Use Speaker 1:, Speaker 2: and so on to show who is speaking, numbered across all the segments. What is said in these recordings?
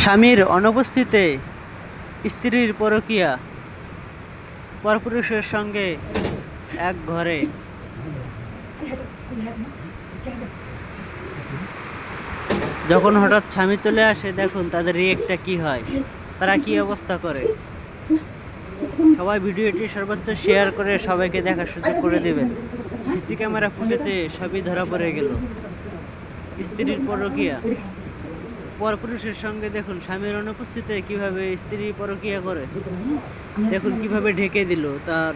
Speaker 1: স্বামীর অনুপস্থিতিতে স্ত্রীর পরকীয়া, পরপুরুষের সঙ্গে এক ঘরে। যখন হঠাৎ স্বামী চলে আসে, দেখুন তাদের রিয়েক্টটা কি হয়, তারা কি অবস্থা করে। সবাই ভিডিওটি সর্বোচ্চ শেয়ার করে সবাইকে দেখার সুযোগ করে দেবেন। সিসি ক্যামেরা ফুটেজে সবই ধরা পড়ে গেল। স্ত্রীর পরকীয়া, পরপুরুষের সঙ্গে দেখুন স্বামীর অনুপস্থিতিতে কিভাবে স্ত্রী পরকীয়া করে। দেখুন কিভাবে ঢেকে দিল তার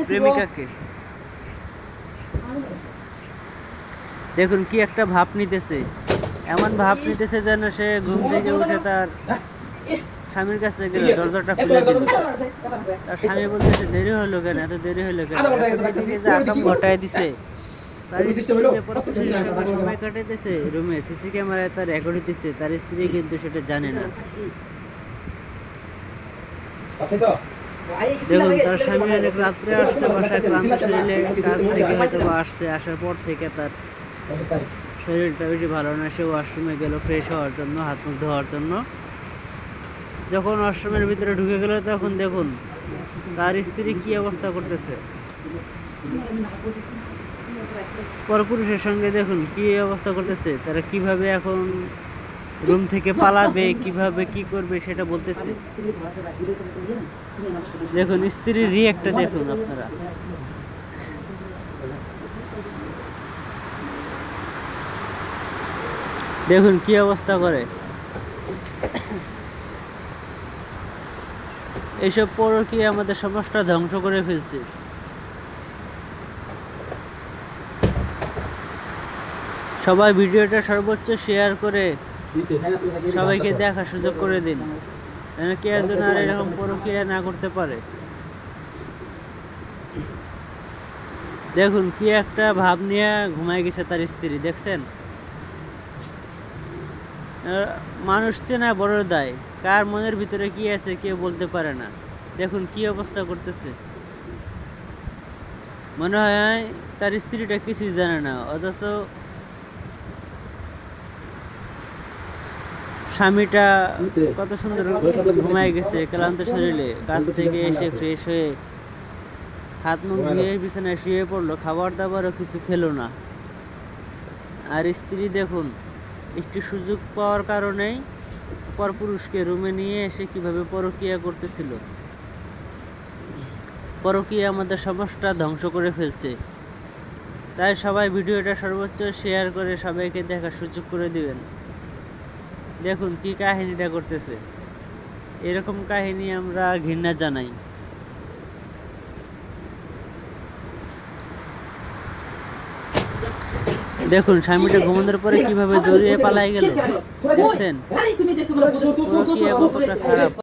Speaker 1: প্রেমিকাকে। দেখুন কি একটা ভাব নিতেছে, এমন ভাব নিতেছে যেন সে ঘুম থেকে উঠে তার স্বামীর কাছে গেল, দরজাটা খুলে দিল। তার স্বামী বলতেছে দেরি হলো কেন, এত দেরি হলো কেন, আকাম ঘটায় দিছে। তার সময় কাটাইতেছে রুমে, সিসি ক্যামেরায় তার রেকর্ড দিতেছে, তার স্ত্রী কিন্তু সেটা জানে না। দেখুন তার স্বামী অনেক রাত্রে আসছে বাসায়, ক্লান্ত শরীরে কাজ থেকে হয়তো আসছে, আসার পর থেকে তার শরীরটা বেশি ভালো না। সে ওয়াশরুমে গেল ফ্রেশ হওয়ার জন্য, হাত মুখ ধোয়ার জন্য। যখন ওয়াশরুমের ভিতরে ঢুকে গেল, তখন দেখুন তার স্ত্রী কি অবস্থা করতেছে। পরপুরুষের সঙ্গে দেখুন কি অবস্থা করতেছে, তারা কিভাবে এখন রুম থেকে পালাবে, কিভাবে কি করবে সেটা বলতেছে। দেখুন স্ত্রীর রিয়েক্টটা দেখুন আপনারা। দেখুন কি অবস্থা করে। এইসব পরকীয়া আমাদের সমাজটা ধ্বংস করে ফেলছে। সবাই ভিডিওটা সর্বোচ্চ শেয়ার করে সবাইকে দেখার সুযোগ করে দিন, যেন কেউ যেন আর এরকম পরকীয়া না করতে পারে। দেখুন কি একটা ভাব নিয়ে ঘুমায় গেছে তার স্ত্রী, দেখছেন। মানুষ চেনা বড় দায়, কার মনের ভিতরে কি আছে কেউ বলতে পারে না। দেখুন কি অবস্থা করতেছে, মনে হয় তার স্ত্রীটা কিছুই জানে না, অথচ স্বামীটা কত সুন্দর ঘুমায় গেছে ক্লান্ত শরীরে, কাজ থেকে এসে ফ্রেশ হয়ে হাত মুখ ধুয়ে বিছানায় শুয়ে পড়লো, খাবার দাবারও কিছু খেলো না। আর স্ত্রী দেখুন একটু সুযোগ পাওয়ার কারণেই পরপুরুষকে রুমে নিয়ে এসে কিভাবে পরকীয়া করতেছিল। পরকীয়া আমাদের সমাজটা ধ্বংস করে ফেলছে। তাই সবাই ভিডিওটা সর্বোচ্চ শেয়ার করে সবাইকে দেখার সুযোগ করে দিবেন। দেখুন কি কাহিনীটা করতেছে, এরকম কাহিনী আমরা ঘৃণা জানাই। দেখুন স্বামীটা ঘুমানোর পরে কিভাবে দৌড়িয়ে পালাই গেল, দেখছেন কতটা খারাপ।